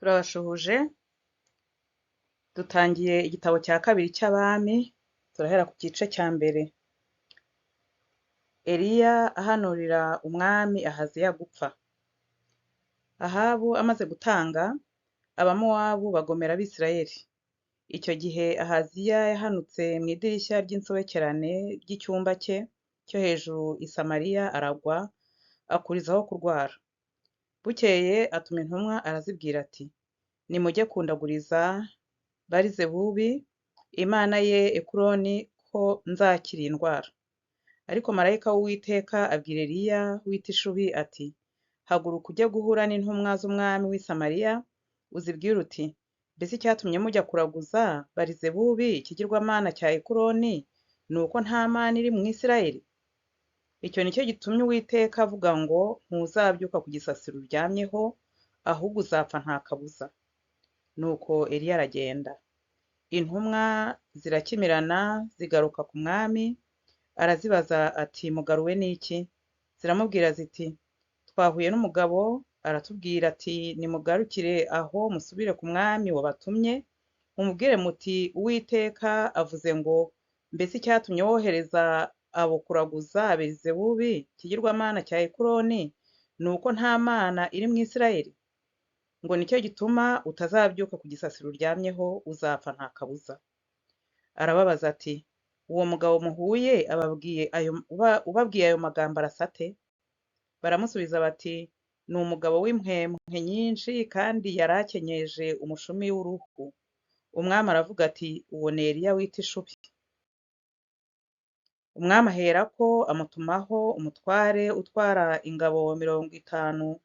Turabashuhuje dutangiye igitabo cya kabiri cy'abami turahera ku gice cya mbere. Eliya ahanurira umwami Ahaziya gupfa. Ahabu amaze gutanga, Abamowabu bagomera Abisirayeli. Icyo gihe Ahaziya yahanutse mu idirishya ry'insobekerane ry'icyumba cye cyo hejuru i Samariya aragwa, akurizaho kurwara. Bukeye atuma intumwa arazibwira ati, nimujye kundaguriza Barizebubi, imana ye Ekuroni, ko nzakira iyi ndwara. Ariko marayika w'Uwiteka abwira Eliya w'i Tishubi ati, haguruka ujye guhura n'intumwa z'umwami w'i Samariya, uzibwire uti, mbese icyatumye mujya kuraguza Barizebubi ikigirwamana cya Ekuroni ni uko nta mana iri mu Isirayeli? Icyo ni cyo gitumye Uwiteka avuga ngo ntuzabyuka ku gisasiro uryamyeho, ahubwo uzapfa nta kabuza. Nuko Eliya aragenda. Intumwa zirakimirana zigaruka ku mwami, arazibaza ati, mugaruwe n'iki? Ziramubwira ziti, twahuye n'umugabo aratubwira ati, nimugarukire aho musubire ku mwami wabatumye, mumubwire muti, Uwiteka avuze ngo, mbese icyatumye wohereza abo kuraguza Berizebubi ikigirwamana cya Ekuroni ni uko nta mana iri mu Isirayeli? Ngo nicyo gituma utazabyuka ku gisasiro uryamyeho, uzapfa nta kabuza. Arababaza ati, uwo mugabo muhuye ubabwiye ayo magambo arasa ate? Baramusubiza bati, ni umugabo w'impwempwe nyinshi kandi yari akenyeje umushumi w'uruhu. Umwami aravuga ati, uwo ni Eliya w'i Tishubi. Umwami aherako amutumaho umutware utwara ingabo 50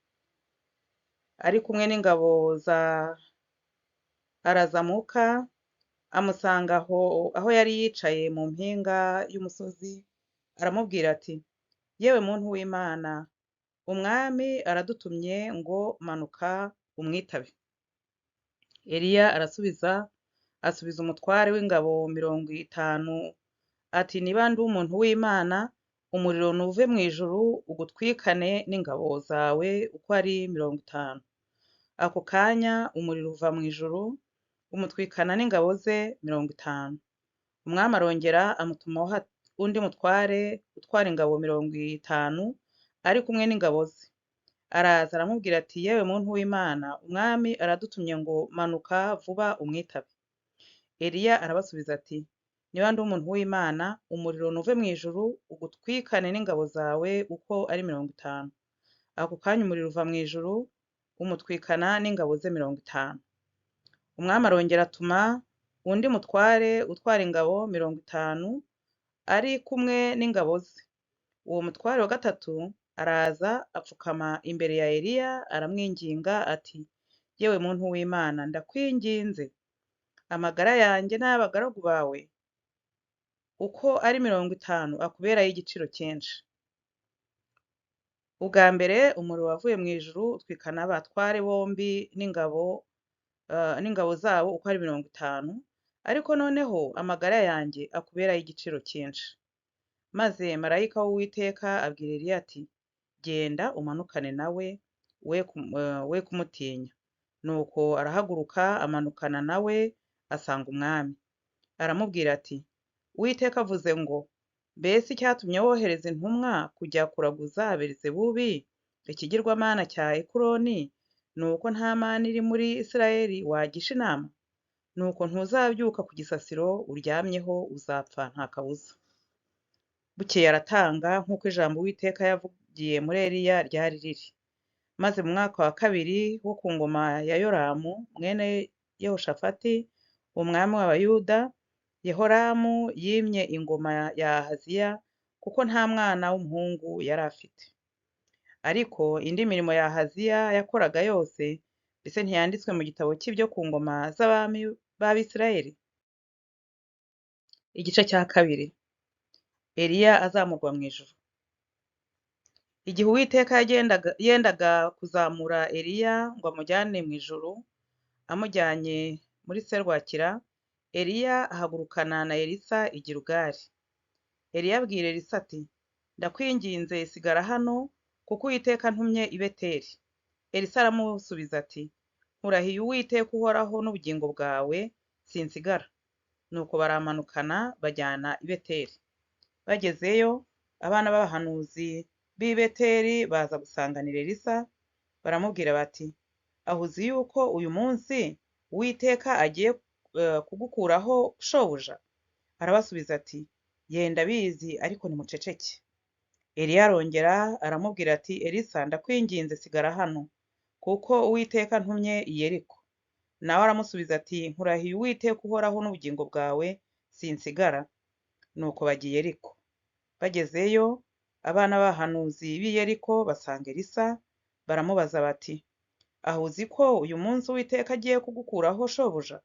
ari kumwe n'ingabo za Arazamuka, amusanga aho yari yicaye mu mpinga y'umusozi, aramubwira ati, yewe muntu w'Imana, umwami aradutumye ngo manuka umwitabe. Eliya asubiza umutware w'ingabo 50 ati, niba ndi umuntu w'Imana, umuriro nuve mu ijuru ugutwikane n'ingabo zawe uko ari 50. Ako kanya umuriro uva mu ijuru umutwikana n'ingabo ze 50. Umwami arongera amutumaho undi mutware utwara ingabo 50 ari kumwe n'ingabo ze. Araza aramubwira ati, yewe muntu w'Imana, umwami aradutumye ngo manuka vuba umwitabe. Eliya arabasubiza ati, niba ndi umuntu w'Imana, umuriro nuve mu ijuru ugutwikane n'ingabo zawe uko ari 50. Ako kanya umuriro uva mu ijuru umutwikana n'ingabo ze 50. Umwami arongera atuma undi mutware utwara ingabo 50 ari kumwe n'ingabo ze. Uwo mutware wa gatatu araza apfukama imbere ya Eliya aramwinginga ati, yewe muntu w'Imana, ndakwinginze, amagara yanjye n'ay'abagaragu bawe uko ari 50 akuberaho igiciro cyinshi. Ubwa mbere umuriro wavuye mu ijuru utwikana abatware bombi n'ingabo zabo uko ari 50, ariko noneho amagara yanjye akuberaho igiciro cyinshi. Maze marayika w'Uwiteka abwira Eliya ati, genda umanukane nawe, we kumutinya. Nuko arahaguruka amanukana nawe asanga umwami. Aramubwira ati, Uwiteka avuze ngo, mbese icyatumye wohereza intumwa kujya kuraguza Berizebubi ikigirwamana cya Ekuroni ni uko nta mana iri muri Isirayeli wagisha inama? Nuko ntuzabyuka ku gisasiro uryamyeho, uzapfa nta kabuza. Bukeye aratanga nk'uko ijambo Uwiteka yavugiye muri Eliya ryari riri. Maze mu mwaka wa 2 wo ku ngoma ya Yoramu mwene Yehoshafati umwami w'Abayuda, Yehoramu yimye ingoma ya Ahaziya kuko nta mwana w'umuhungu yari afite. Ariko indi mirimo ya Ahaziya yakoraga yose, mbese ntiyanditswe mu gitabo cy'ibyo ku ngoma z'abami b'Abisirayeli? Igice cya 2. Eliya azamurwa mu ijuru. Igihe Uwiteka yendaga kuzamura Eliya ngo amujyane mu ijuru, amujyanye muri serwakira, Eliya ahagurukana na Elisa i Gilugali. Eliya abwira Elisa ati, ndakwinginze sigara hano kuko Uwiteka antumye i Beteli. Elisa aramusubiza ati, nkurahiye Uwiteka uhoraho n'ubugingo bwawe sinsigara. Nuko baramanukana bajyana i Beteli. Bagezeyo, abana b'abahanuzi b'i Beteli baza gusanganira Elisa, baramubwira bati, aho uzi yuko uyu munsi Uwiteka agiye kugukuraho shobuja? Arabasubiza ati, ye ndabizi, ariko nimuceceke. Eliya arongera aramubwira ati, Elisa ndakwinginze sigara hano, kuko Uwiteka antumye i Yeriko. Nawe aramusubiza ati, nkurahiye Uwiteka uhoraho n'ubugingo bwawe sinsigara. Nuko bagiye Yeriko. Bagezeyo, abana b'abahanuzi b'i Yeriko basanga Elisa, baramubaza bati, aho uzi ko uyu munsi Uwiteka agiye kugukuraho shobuja?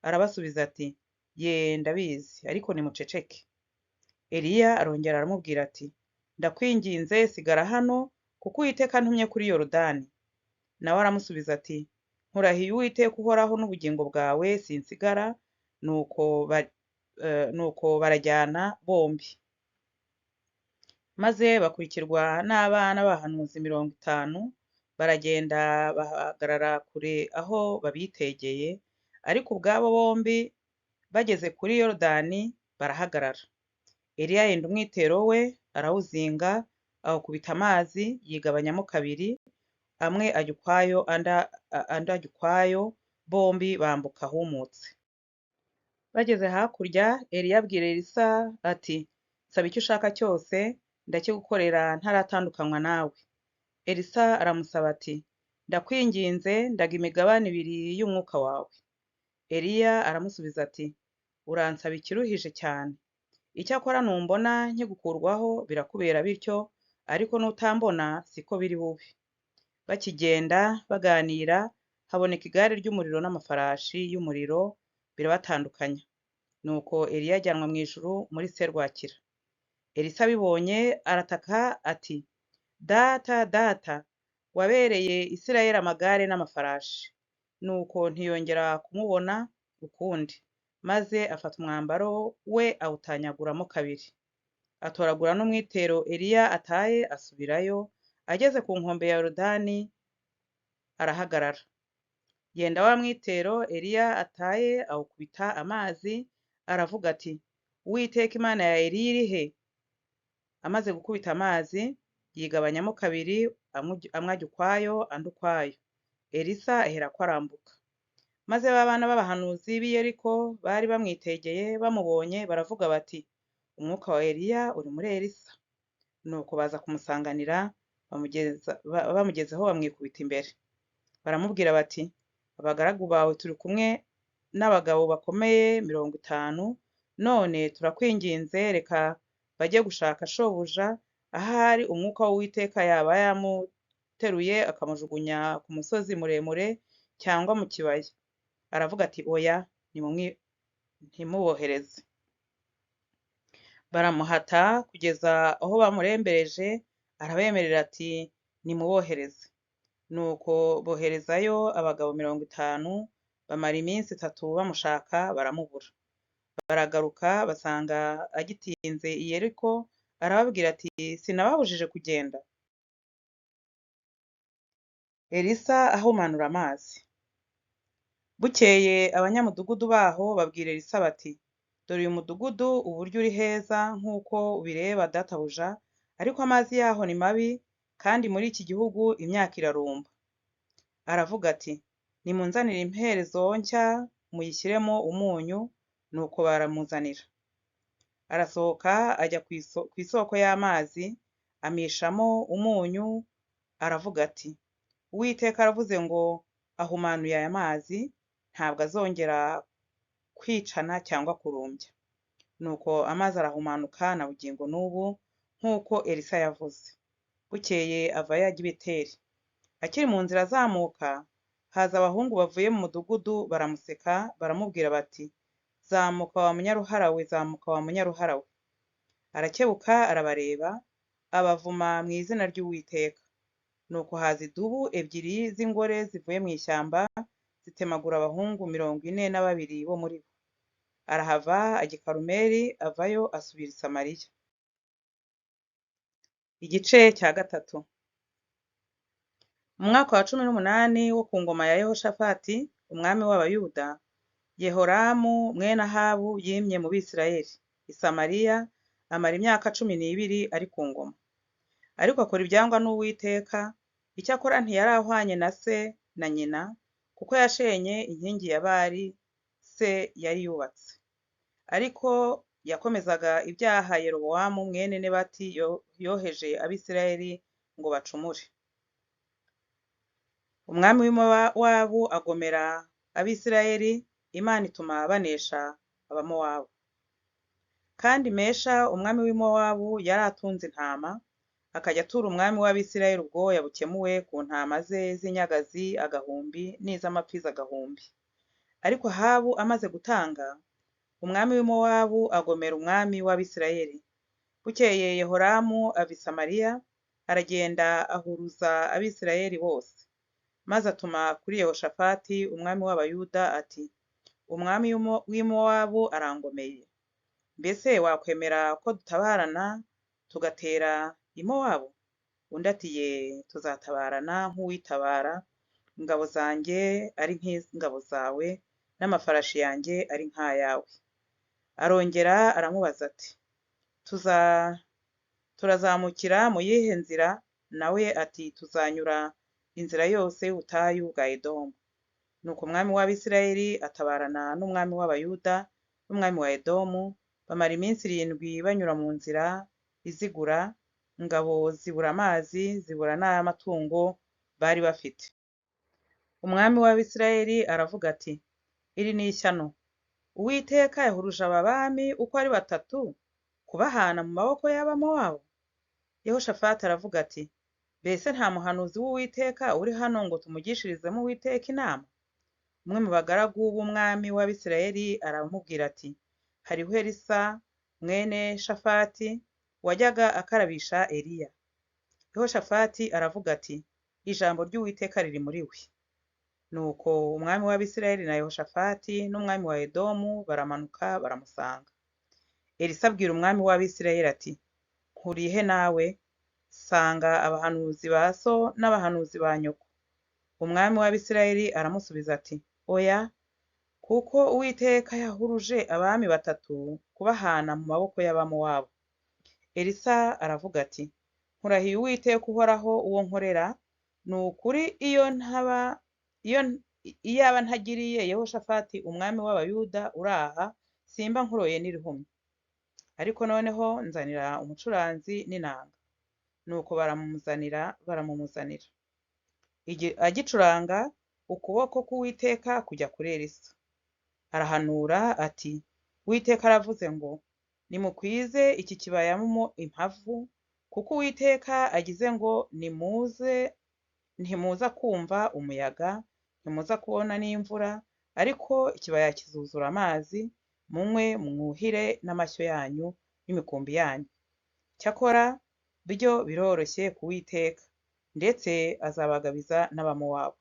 Arabasubiza ati, ye ndabizi, ariko nimuceceke. Eliya arongera aramubwira ati, ndakwinginze sigara hano, kuko Uwiteka antumye kuri Yorodani. Nawe aramusubiza ati, nkurahiye Uwiteka uhoraho n'ubugingo bwawe sinsigara. Nuko barajyana bombi. Maze bakurikirwa n'abana b'abahanuzi 50, baragenda bahagarara kure aho babitegeye, ariko ubwabo bombi bageze kuri Yorodani barahagarara. Eliya yenda umwitero we, arawuzinga, awukubita amazi, yigabanyamo kabiri, amwe ajya ukwayo andi ajya ukwayo, bombi bambuka humutse. Bageze hakurya, Eliya abwira Elisa ati, nsaba icyo ushaka cyose, ndakigukorera ntaratandukanywa nawe. Elisa aramusaba ati, ndakwinginze ndaga imigabane 2 y'umwuka wawe. Eliya aramusubiza ati, uransaba ikiruhije cyane. Icyakora numbona nkigukurwaho birakubera bityo, ariko nutambona siko biri bube. Bakigenda baganira, haboneka igare ry'umuriro n'amafarashi y'umuriro birabatandukanya. Nuko Eliya ajyanwa mu ijuru muri serwakira. Elisa abibonye arataka ati, data data, wabereye Isirayeli amagare n'amafarashi. Nuko ntiyongera kumubona ukundi, maze afata umwambaro we awutanyaguramo kabiri. Atoragura n'umwitero Eliya ataye asubirayo. Ageze ku nkombe ya Yorodani arahagarara. Yenda wa mwitero Eliya ataye awukubita amazi, aravuga ati, Uwiteka Imana ya Eliya iri he? Amaze gukubita amazi, yigabanyamo kabiri, amwe ajya ukwayo andi ukwayo. Elisa aherako arambuka. Maze babana b'abahanuzi b'i Yeriko bari bamwitegeye, bamubonye baravuga bati, umwuka wa Eliya uri muri Elisa. Nuko baza kumusanganira, bamugezeho bamwikubita imbere. Baramubwira bati, abagaragu bawe turi kumwe n'abagabo bakomeye 50, none turakwinginze reka bajye gushaka shobuja, ahari umwuka w'Uwiteka yaba yamuteruye akamujugunya ku musozi muremure cyangwa mu kibaya. Aravuga ati, oya, ntimubohereze. Baramuhata kugeza aho bamurembereje, arabemerera ati, nimubohereze. Nuko boherezayo abagabo 50, bamara iminsi 3 bamushaka baramubura. Baragaruka basanga agitinze i Yeriko, arababwira ati, sinababujije kugenda? Elisa ahumanura amazi. Bukeye abanyamudugudu baho babwira Elisa bati, dore uyu mudugudu uburyo uri heza nk'uko ubireba databuja, ariko amazi yaho ni mabi, kandi muri iki gihugu imyaka irarumba. Aravuga ati, nimunzanire imperezo nshya muyishyiremo umunyu. Nuko baramuzanira. Arasohoka ajya ku isoko y'amazi, amishamo umunyu, aravuga ati, Uwiteka aravuze ngo ahumanuye aya mazi, ntabwo azongera kwicana cyangwa kurumbya. Nuko amazi arahumanuka na bugingo n'ubu, nk'uko Elisa yavuze. Bukeye avayo ajya i Beteli. Akiri mu nzira azamuka, haza abahungu bavuye mu mudugudu, baramuseka, baramubwira bati, zamuka wa munyaruhara we, zamuka wa munyaruhara we. Arakebuka arabareba, abavuma mu izina ry'Uwiteka. Nuko haza idubu 2 z'ingore zivuye mu ishyamba, zitemagura abahungu 42 bo muri bo. Arahava ajya i Karumeli, avayo asubira i Samariya. Igice cya 3. Mu mwaka wa 18 wo ku ngoma ya Yehoshafati umwami w'Abayuda, Yehoramu mwene Ahabu yimye mu Bisirayeli i Samariya, amara imyaka 12 ari ku ngoma. Ariko akora ibyangwa n'Uwiteka, icyakora ntiyari ahwanye na se na nyina, kuko yashenye inkingi ya Bali se yari yubatse. Ariko yakomezaga ibyaha Yerobowamu mwene Nebati yoheje Abisirayeli ngo bacumure. Umwami w'Imowabu agomera Abisirayeli, Imana ituma banesha Abamowabu. Kandi Mesha umwami w'Imowabu yari atunze intama, akajya atura umwami w'Abisirayeli ubwoya bukemuwe ku ntama ze z'inyagazi agahumbi n'iz'amapfizi agahumbi. Ariko Ahabu amaze gutanga, umwami w'Imowabu agomera umwami w'Abisirayeli. Bukeye Yehoramu ava i Samariya, aragenda ahuruza Abisirayeli bose. Maze atuma kuri Yehoshafati umwami w'Abayuda ati, umwami w'Imowabu arangomeye. Mbese wakwemera ko dutabarana tugatera i Mowabu? Undi ati, ye, tuzatabarana nk'uwitabara, ingabo zanjye ari nk'ingabo zawe, n'amafarashi yanjye ari nk'ayawe. Arongera aramubaza ati, turazamukira mu yihe nzira? Nawe ati, tuzanyura inzira yose y'ubutayu bwa Edomu. Nuko umwami w'Abisirayeli atabarana n'umwami w'Abayuda n'umwami wa Edomu, bamara iminsi 7 banyura mu nzira izigura, ingabo zibura amazi, zibura n'amatungo bari bafite. Umwami w'Abisirayeli aravuga ati, iri ni ishyano, Uwiteka yahuruje aba bami uko ari 3 kubahana mu maboko y'Abamowabu. Yehoshafati aravuga ati, mbese nta muhanuzi w'Uwiteka uri hano ngo tumugishirizemo Uwiteka inama? Umwe mu bagaragu b'umwami w'Abisirayeli aramubwira ati, hariho Elisa mwene Shafati wajyaga akarabisha Eliya. Yehoshafati aravuga ati, ijambo ry'Uwiteka riri muri we. Nuko umwami w'Abisirayeli na Yehoshafati n'umwami wa Edomu baramanuka baramusanga. Elisa abwira umwami w'Abisirayeli ati, nkuriye he nawe? Sanga abahanuzi ba so n'abahanuzi ba nyoko. Umwami w'Abisirayeli aramusubiza ati, oya, kuko Uwiteka yahuruje abami 3 kubahana mu maboko y'Abamowabu. Elisa aravuga ati, nkurahiye Uwiteka uhoraho uwo nkorera, ni ukuri iyaba ntagiriye Yehoshafati umwami w'Abayuda uraha, simba nkuroye n'irihumye. Ariko noneho nzanira umucuranzi n'inanga. Nuko baramumuzanira. Agicuranga, ukuboko k'Uwiteka kujya kuri Elisa. Arahanura ati, Uwiteka aravuze ngo, nimukwize iki kibayamo impavu, kuko Uwiteka agize ngo ntimuza kumva umuyaga, ntimuza kubona n'imvura, ariko ikibaya kizuzura amazi, munywe mwuhire n'amashyo yanyu n'imikumbi yanyu. Cyakora byo biroroshye ku Uwiteka, ndetse azabagabiza n'Abamowabu.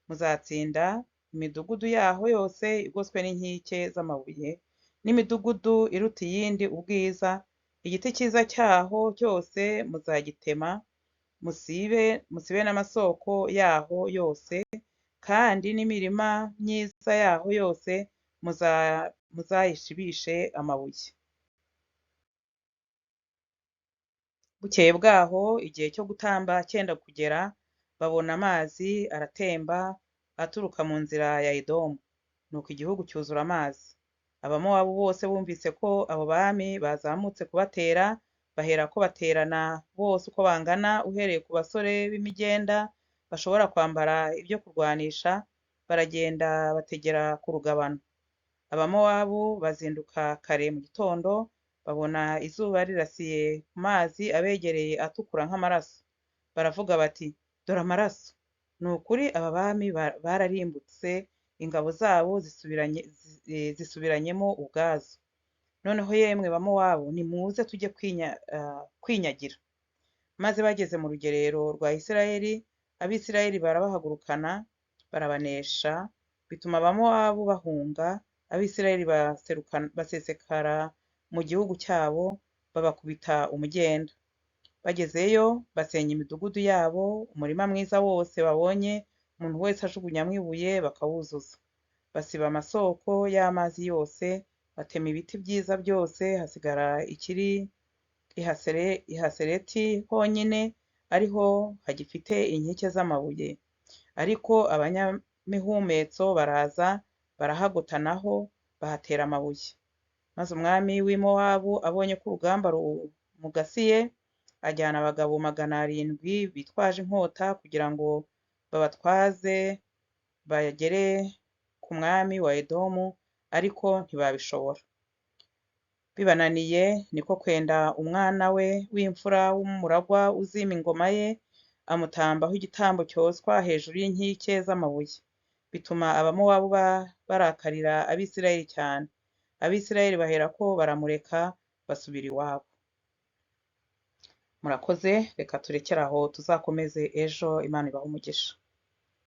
Muzatsinda imidugudu yaho yose igoswe n'inkike z'amabuye, n'imidugudu iruta iyindi ubwiza, igiti cyiza cyaho cyose muzagitema, musibe n'amasoko yaho yose, kandi n'imirima myiza yaho yose muzayishibishe amabuye. Bukeye bwaho, igihe cyo gutamba cyenda kugera, babona amazi aratemba aturuka mu nzira ya Edomu. Nuko igihugu cyuzura amazi. Abamowabu bose bumvise ko abo bami bazamutse kubatera, baherako baterana bose uko bangana, uhereye ku basore b'imigenda bashobora kwambara ibyo kurwanisha, baragenda bategera ku rugabano. Abamowabu bazinduka kare mu gitondo, babona izuba rirasiye ku mazi abegereye atukura nk'amaraso. Baravuga bati, dore amaraso! Ni ukuri aba bami bararimbutse, ingabo zabo zisubiranyemo ubwazo. Noneho yemwe Bamowabu, nimuze tujye kwinyagira. Maze bageze mu rugerero rwa Isirayeli, Abisirayeli barabahagurukana, barabanesha, bituma Abamowabu bahunga, Abisirayeli basesekara mu gihugu cyabo, babakubita umugenda. bagezeyo basenya imidugudu yabo, umurima mwiza wose babonye umuntu wese ajugunyamwo ibuye bakawuzuza, basiba amasoko y'amazi yose, batema ibiti byiza byose, hasigara ikiri i Hasereti honyine ariho hagifite inkike z'amabuye, ariko abanyamihumetso baraza barahagota naho bahatera amabuye, maze umwami w'i Mowabu abonye ko urugamba rumugasiye, ajyana abagabo 700 bitwaje inkota kugira ngo babatwaze bagere ku mwami wa Edomu, ariko ntibabishobora. Bibananiye niko kwenda umwana we w'imfura w'umuragwa uzima ingoma ye, amutambaho igitambo cyoswa hejuru y'inkike z'amabuye, bituma abamowabu barakarira Abisirayeli cyane. Abisirayeli baherako baramureka basubira iwabo. Murakoze, reka turekere aho, tuzakomeze ejo. Imana ibahe umugisha.